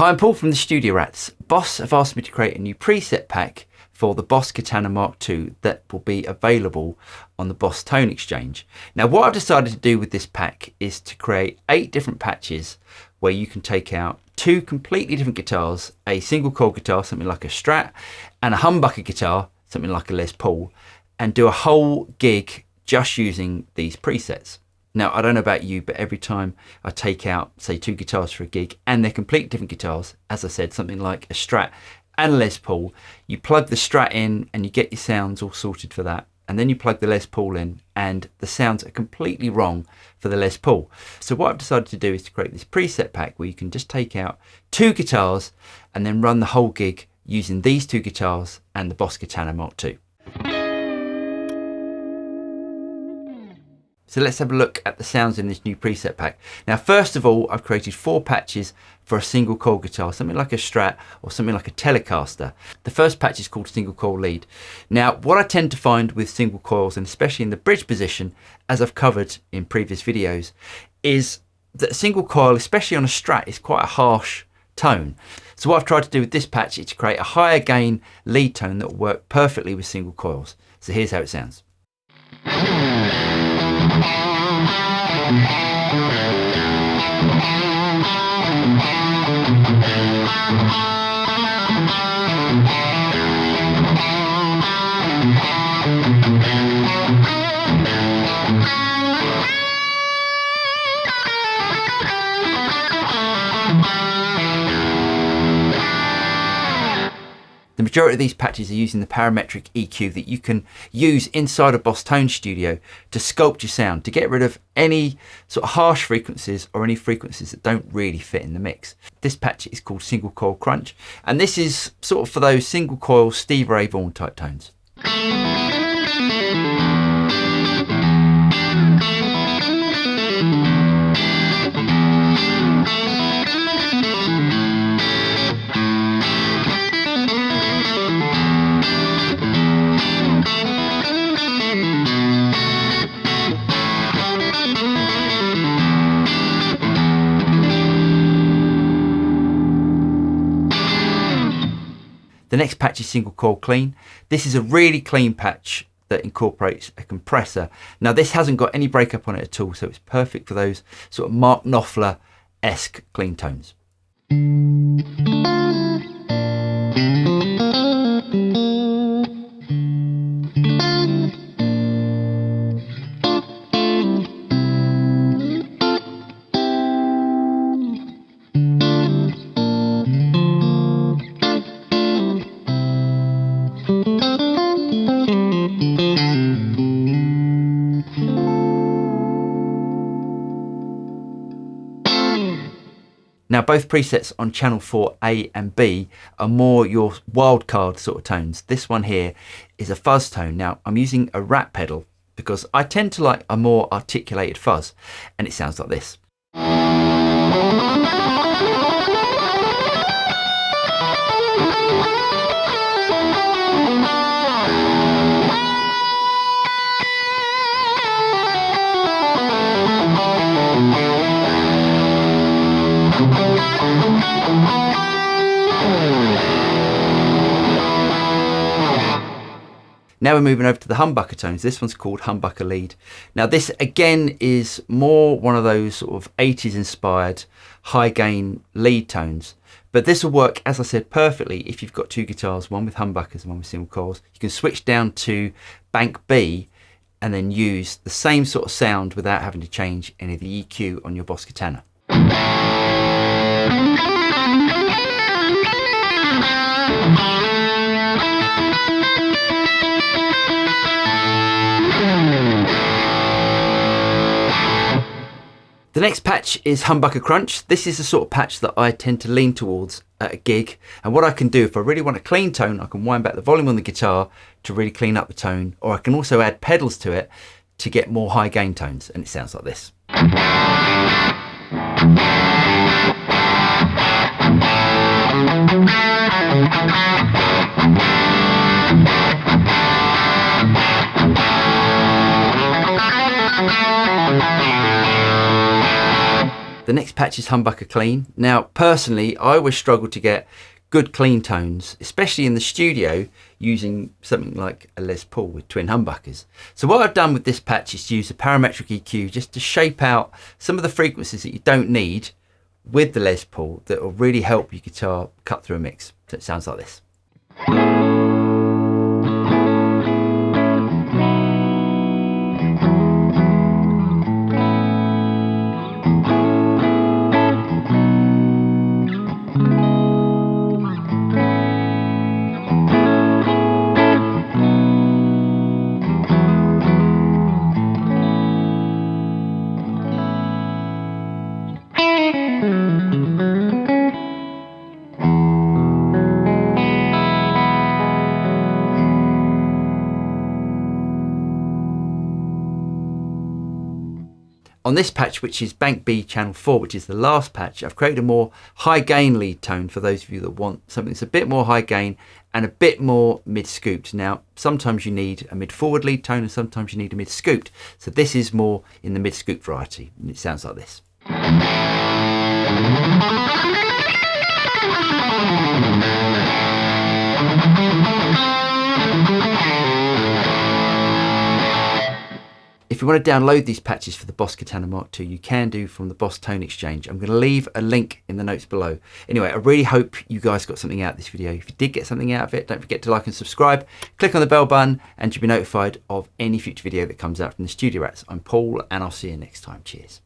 Hi, I'm Paul from the Studio Rats. Boss have asked me to create a new preset pack for the Boss Katana MK2 that will be available on the Boss Tone Exchange. Now, what I've decided to do with this pack is to create 8 different patches where you can take out 2 completely different guitars, a single coil guitar, something like a Strat, and a humbucker guitar, something like a Les Paul, and do a whole gig just using these presets. Now, I don't know about you, but every time I take out, say, 2 guitars for a gig, and they're completely different guitars, as I said, something like a Strat and a Les Paul, you plug the Strat in and you get your sounds all sorted for that. And then you plug the Les Paul in and the sounds are completely wrong for the Les Paul. So what I've decided to do is to create this preset pack where you can just take out 2 guitars and then run the whole gig using these 2 guitars and the Boss Katana MK2. So let's have a look at the sounds in this new preset pack. Now, first of all, I've created 4 patches for a single coil guitar, something like a Strat or something like a Telecaster. The first patch is called single coil lead. Now, what I tend to find with single coils, and especially in the bridge position, as I've covered in previous videos, is that a single coil, especially on a Strat, is quite a harsh tone. So what I've tried to do with this patch is to create a higher gain lead tone that will work perfectly with single coils. So here's how it sounds. The majority of these patches are using the parametric EQ that you can use inside a Boss Tone Studio to sculpt your sound, to get rid of any sort of harsh frequencies or any frequencies that don't really fit in the mix. This patch is called Single Coil Crunch, and this is sort of for those single coil Steve Ray Vaughan type tones. The next patch is Single Coil Clean. This is a really clean patch that incorporates a compressor. Now, this hasn't got any breakup on it at all, so it's perfect for those sort of Mark Knopfler-esque clean tones. Now, both presets on channel 4A and B are more your wildcard sort of tones. This one here is a fuzz tone. Now, I'm using a rat pedal because I tend to like a more articulated fuzz, and it sounds like this. Now we're moving over to the humbucker tones. This one's called Humbucker Lead. Now this again is more one of those sort of 80s inspired high gain lead tones, but this will work, as I said, perfectly if you've got 2 guitars, one with humbuckers and one with single coils. You can switch down to bank B and then use the same sort of sound without having to change any of the EQ on your Boss Katana. The next patch is Humbucker Crunch. This is the sort of patch that I tend to lean towards at a gig. And what I can do, if I really want a clean tone, I can wind back the volume on the guitar to really clean up the tone, or I can also add pedals to it to get more high gain tones. And it sounds like this. The next patch is Humbucker Clean. Now, personally, I always struggle to get good clean tones, especially in the studio, using something like a Les Paul with twin humbuckers. So what I've done with this patch is to use a parametric EQ just to shape out some of the frequencies that you don't need with the Les Paul that will really help your guitar cut through a mix. So it sounds like this. On this patch, which is Bank B channel 4, which is the last patch, I've created a more high gain lead tone for those of you that want something that's a bit more high gain and a bit more mid scooped. Now, sometimes you need a mid forward lead tone and sometimes you need a mid scooped. So this is more in the mid scoop variety, and it sounds like this. If you want to download these patches for the Boss Katana MK2, you can do from the Boss Tone Exchange. I'm going to leave a link in the notes below. Anyway, I really hope you guys got something out of this video. If you did get something out of it, don't forget to like and subscribe. Click on the bell button and you'll be notified of any future video that comes out from the Studio Rats. I'm Paul and I'll see you next time. Cheers.